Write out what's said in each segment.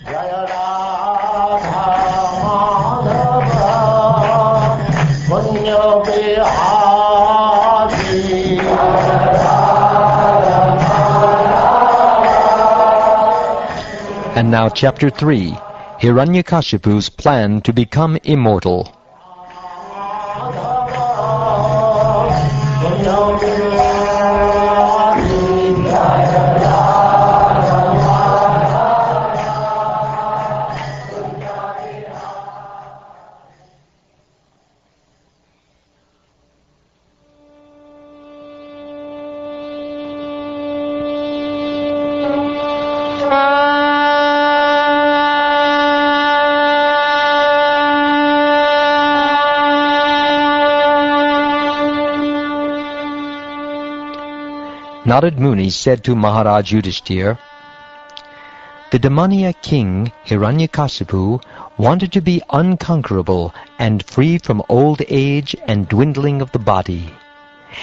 Jaya Radha Madhava Punya Bihari. And now Chapter 3, Hiranyakashipu's plan to become immortal. Narad Muni said to Maharaj Yudhishthir, "The demoniac king Hiranyakasipu wanted to be unconquerable and free from old age and dwindling of the body.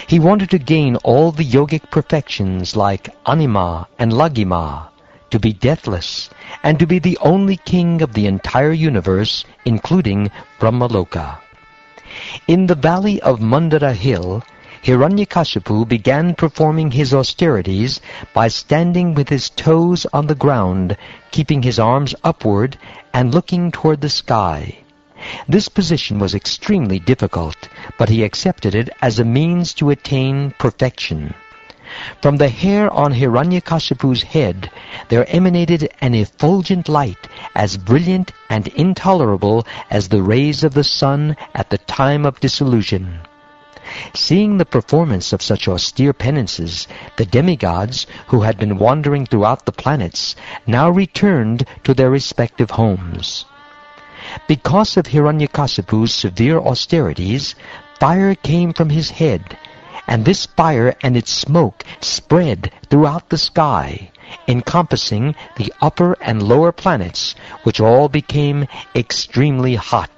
He wanted to gain all the yogic perfections like anima and lagima, to be deathless, and to be the only king of the entire universe, including Brahmaloka. In the valley of Mandara Hill, Hiranyakashipu began performing his austerities by standing with his toes on the ground, keeping his arms upward and looking toward the sky. This position was extremely difficult, but he accepted it as a means to attain perfection. From the hair on Hiranyakashipu's head there emanated an effulgent light as brilliant and intolerable as the rays of the sun at the time of dissolution. Seeing the performance of such austere penances, the demigods, who had been wandering throughout the planets, now returned to their respective homes. Because of Hiranyakasipu's severe austerities, fire came from his head, and this fire and its smoke spread throughout the sky, encompassing the upper and lower planets, which all became extremely hot.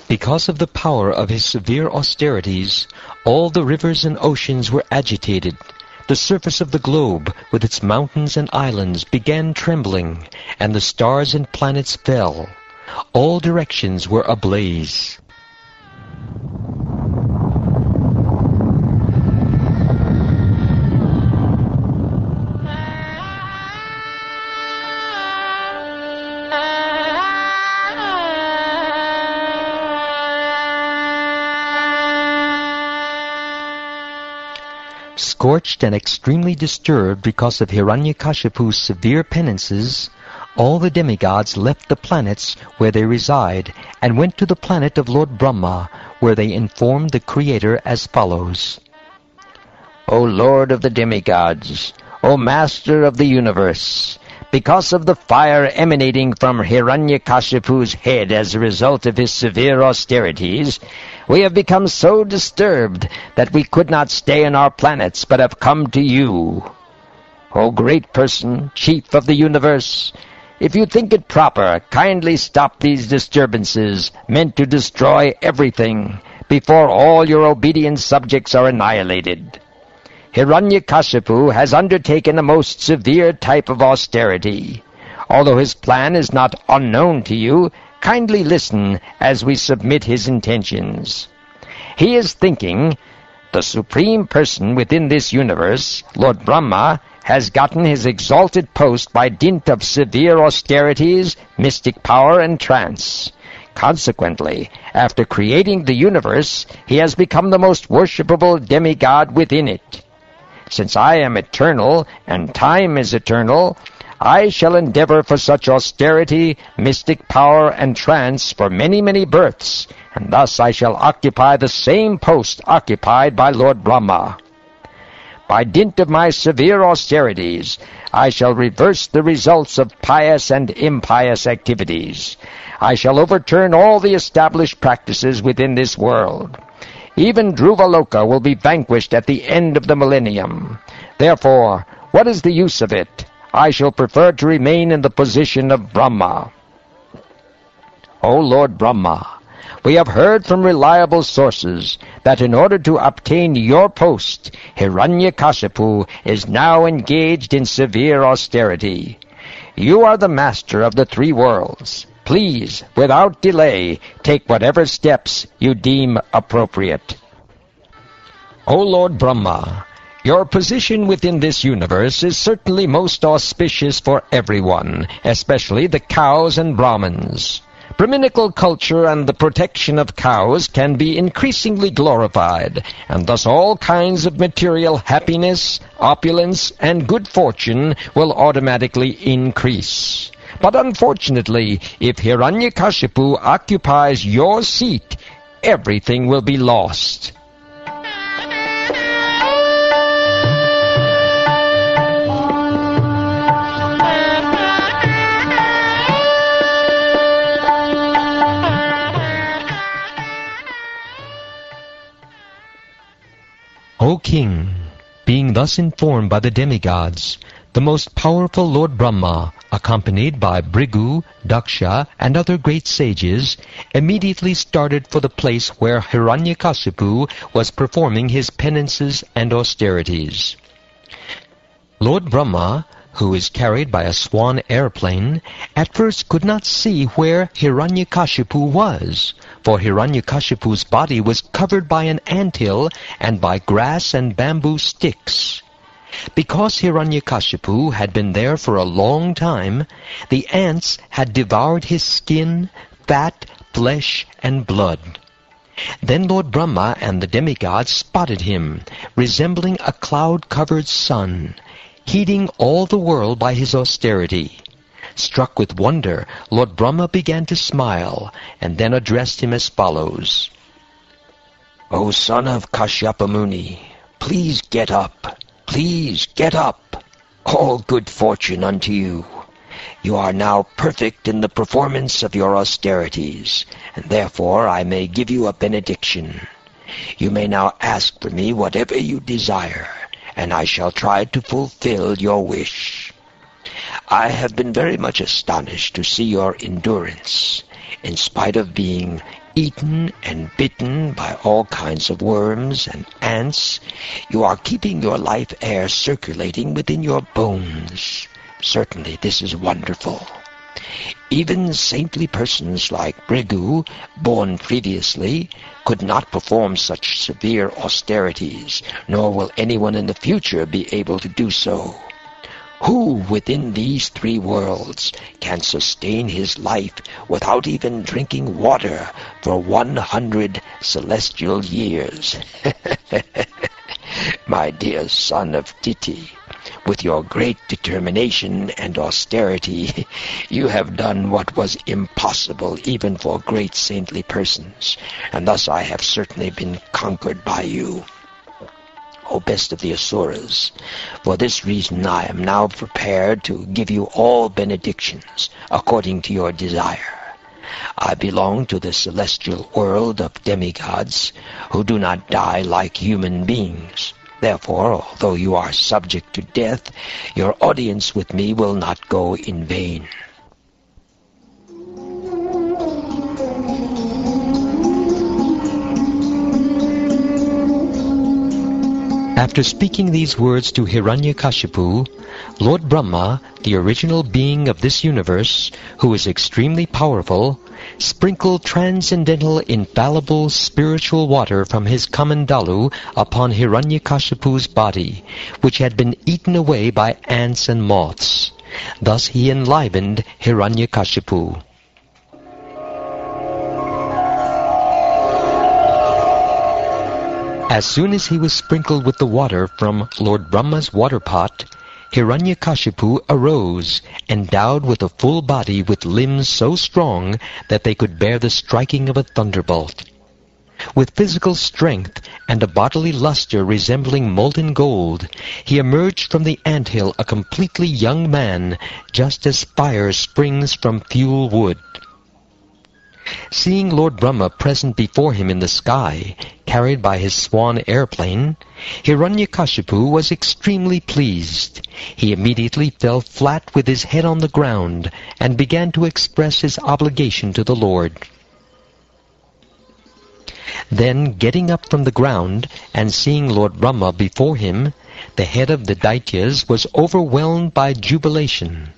Because of the power of his severe austerities, all the rivers and oceans were agitated. The surface of the globe, with its mountains and islands, began trembling, and the stars and planets fell. All directions were ablaze. Scorched and extremely disturbed because of Hiranyakashipu's severe penances, all the demigods left the planets where they reside and went to the planet of Lord Brahma, where they informed the Creator as follows. "O Lord of the demigods, O Master of the universe, because of the fire emanating from Hiranyakashipu's head as a result of his severe austerities, we have become so disturbed that we could not stay in our planets but have come to you. O great person, chief of the universe, if you think it proper, kindly stop these disturbances meant to destroy everything before all your obedient subjects are annihilated. Hiranyakashipu has undertaken a most severe type of austerity. Although his plan is not unknown to you, kindly listen as we submit his intentions. He is thinking, the supreme person within this universe, Lord Brahma, has gotten his exalted post by dint of severe austerities, mystic power, and trance. Consequently, after creating the universe, he has become the most worshipable demigod within it. Since I am eternal, and time is eternal, I shall endeavor for such austerity, mystic power, and trance for many, many births, and thus I shall occupy the same post occupied by Lord Brahma. By dint of my severe austerities, I shall reverse the results of pious and impious activities. I shall overturn all the established practices within this world. Even Dhruvaloka will be vanquished at the end of the millennium. Therefore, what is the use of it? I shall prefer to remain in the position of Brahma. O Lord Brahma, we have heard from reliable sources that in order to obtain your post, Hiranyakasipu is now engaged in severe austerity. You are the master of the three worlds. Please, without delay, take whatever steps you deem appropriate." O Lord Brahma, your position within this universe is certainly most auspicious for everyone, especially the cows and Brahmins. Brahminical culture and the protection of cows can be increasingly glorified, and thus all kinds of material happiness, opulence, and good fortune will automatically increase. But unfortunately, if Hiranyakashipu occupies your seat, everything will be lost. O king, being thus informed by the demigods, the most powerful Lord Brahma, accompanied by Bhrigu, Daksha, and other great sages, immediately started for the place where Hiranyakasipu was performing his penances and austerities. Lord Brahma, who is carried by a swan airplane, at first could not see where Hiranyakashipu was, for Hiranyakashipu's body was covered by an anthill and by grass and bamboo sticks. Because Hiranyakashipu had been there for a long time, the ants had devoured his skin, fat, flesh, and blood. Then Lord Brahma and the demigods spotted him, resembling a cloud-covered sun, heating all the world by his austerity. Struck with wonder, Lord Brahma began to smile, and then addressed him as follows. "O son of Kashyapa Muni, please get up. Please get up. All good fortune unto you. You are now perfect in the performance of your austerities, and therefore I may give you a benediction. You may now ask for me whatever you desire, and I shall try to fulfill your wish. I have been very much astonished to see your endurance. In spite of being eaten and bitten by all kinds of worms and ants, you are keeping your life air circulating within your bones. Certainly this is wonderful. Even saintly persons like Bhrigu, born previously, could not perform such severe austerities, nor will anyone in the future be able to do so. Who within these three worlds can sustain his life without even drinking water for 100 celestial years? My dear son of Titi, with your great determination and austerity, you have done what was impossible even for great saintly persons, and thus I have certainly been conquered by you. O best of the Asuras, for this reason I am now prepared to give you all benedictions according to your desire. I belong to the celestial world of demigods, who do not die like human beings. Therefore, although you are subject to death, your audience with me will not go in vain." After speaking these words to Hiranyakashipu, Lord Brahma, the original being of this universe, who is extremely powerful, sprinkled transcendental, infallible, spiritual water from his kamandalu upon Hiranyakashipu's body, which had been eaten away by ants and moths. Thus he enlivened Hiranyakashipu. As soon as he was sprinkled with the water from Lord Brahma's water pot, Hiranyakashipu arose, endowed with a full body with limbs so strong that they could bear the striking of a thunderbolt. With physical strength and a bodily luster resembling molten gold, he emerged from the anthill a completely young man, just as fire springs from fuel wood. Seeing Lord Brahma present before him in the sky, carried by his swan airplane, Hiranyakashipu was extremely pleased. He immediately fell flat with his head on the ground and began to express his obligation to the Lord. Then, getting up from the ground and seeing Lord Brahma before him, the head of the Daityas was overwhelmed by jubilation.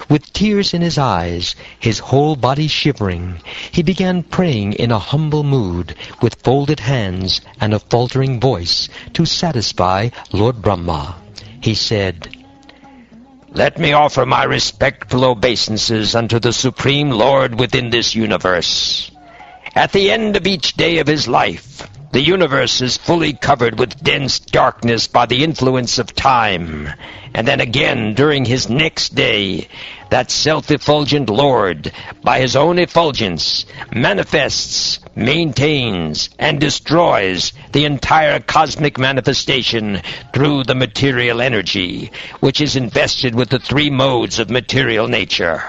With tears in his eyes, his whole body shivering, he began praying in a humble mood, with folded hands and a faltering voice, to satisfy Lord Brahma. He said, "Let me offer my respectful obeisances unto the Supreme Lord within this universe. At the end of each day of his life, the universe is fully covered with dense darkness by the influence of time. And then again, during his next day, that self-effulgent Lord, by his own effulgence, manifests, maintains, and destroys the entire cosmic manifestation through the material energy, which is invested with the three modes of material nature.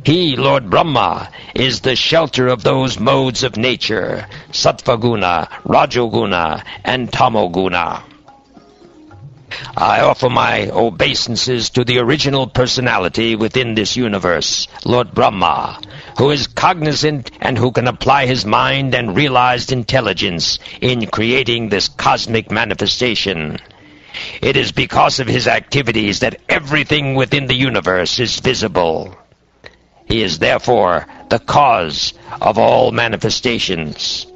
He, Lord Brahma, is the shelter of those modes of nature, Sattvaguna, Rajoguna, and Tamoguna. I offer my obeisances to the original personality within this universe, Lord Brahma, who is cognizant and who can apply his mind and realized intelligence in creating this cosmic manifestation. It is because of his activities that everything within the universe is visible. He is therefore the cause of all manifestations.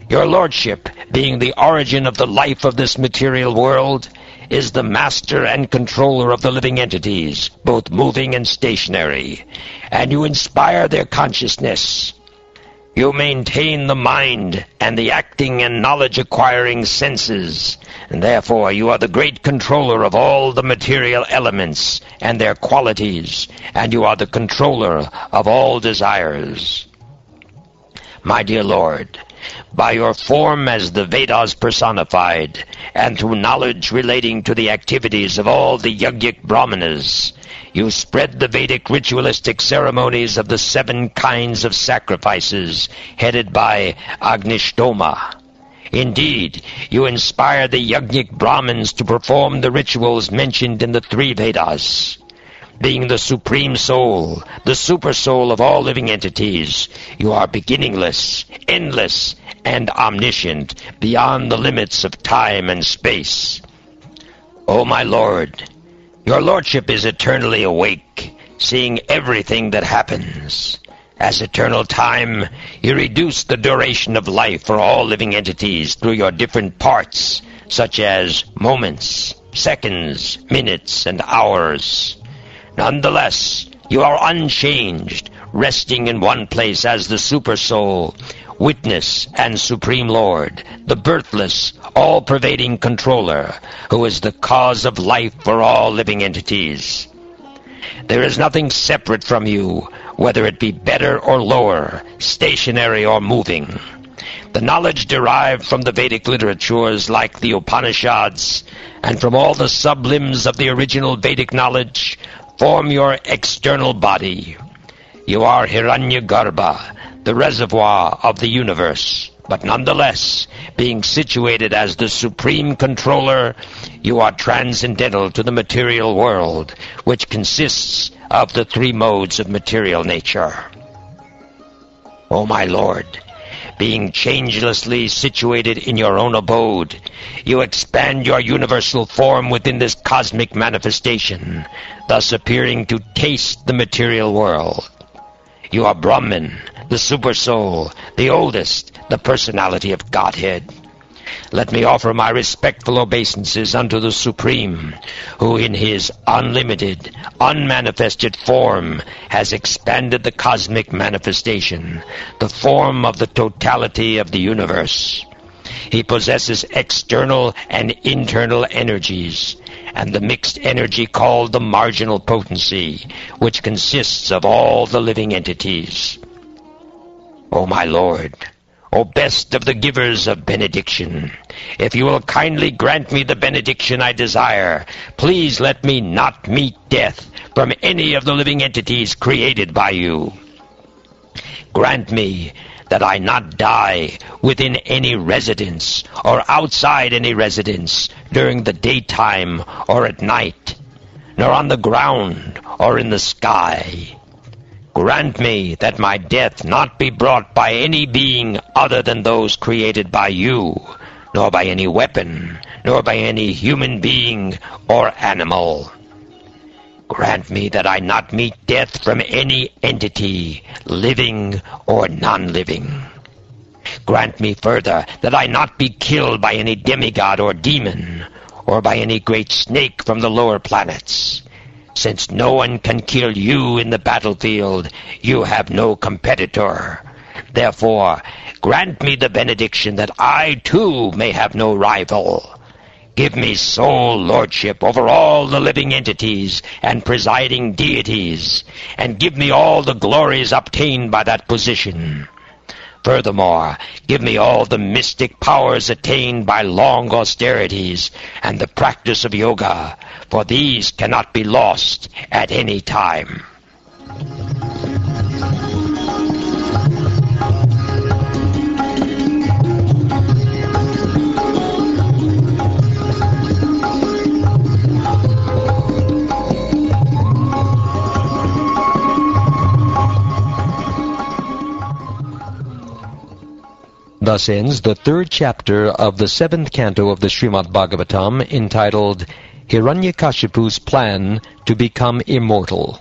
Your Lordship, being the origin of the life of this material world, is the master and controller of the living entities, both moving and stationary, and you inspire their consciousness. You maintain the mind and the acting and knowledge-acquiring senses, and therefore you are the great controller of all the material elements and their qualities, and you are the controller of all desires. My dear Lord, by your form as the Vedas personified, and through knowledge relating to the activities of all the Yajnik Brahmanas, you spread the Vedic ritualistic ceremonies of the 7 kinds of sacrifices, headed by Agnishtoma. Indeed, you inspire the Yajnik Brahmins to perform the rituals mentioned in the 3 Vedas. Being the supreme soul, the super soul of all living entities, you are beginningless, endless, and omniscient, beyond the limits of time and space. O my Lord, your Lordship is eternally awake, seeing everything that happens. As eternal time, you reduce the duration of life for all living entities through your different parts, such as moments, seconds, minutes, and hours. Nonetheless, you are unchanged, resting in one place as the Super Soul, Witness, and Supreme Lord, the birthless, all-pervading controller, who is the cause of life for all living entities. There is nothing separate from you, whether it be better or lower, stationary or moving. The knowledge derived from the Vedic literatures like the Upanishads, and from all the sublimbs of the original Vedic knowledge, form your external body. You are Hiranyagarbha, the reservoir of the universe, but nonetheless, being situated as the supreme controller, you are transcendental to the material world, which consists of the 3 modes of material nature. O my Lord, being changelessly situated in your own abode, you expand your universal form within this cosmic manifestation, thus appearing to taste the material world. You are Brahman, the Super Soul, the oldest, the personality of Godhead. Let me offer my respectful obeisances unto the Supreme, who in his unlimited, unmanifested form has expanded the cosmic manifestation, the form of the totality of the universe. He possesses external and internal energies, and the mixed energy called the marginal potency, which consists of all the living entities. O my Lord, O best of the givers of benediction, if you will kindly grant me the benediction I desire, please let me not meet death from any of the living entities created by you. Grant me that I not die within any residence or outside any residence during the daytime or at night, nor on the ground or in the sky. Grant me that my death not be brought by any being other than those created by you, nor by any weapon, nor by any human being or animal. Grant me that I not meet death from any entity, living or non-living. Grant me further that I not be killed by any demigod or demon, or by any great snake from the lower planets. Since no one can kill you in the battlefield, you have no competitor. Therefore, grant me the benediction that I too may have no rival. Give me sole lordship over all the living entities and presiding deities, and give me all the glories obtained by that position. Furthermore, give me all the mystic powers attained by long austerities and the practice of yoga, for these cannot be lost at any time. Thus ends the 3rd chapter of the 7th canto of the Srimad Bhagavatam, entitled Hiranyakashipu's Plan to Become Immortal.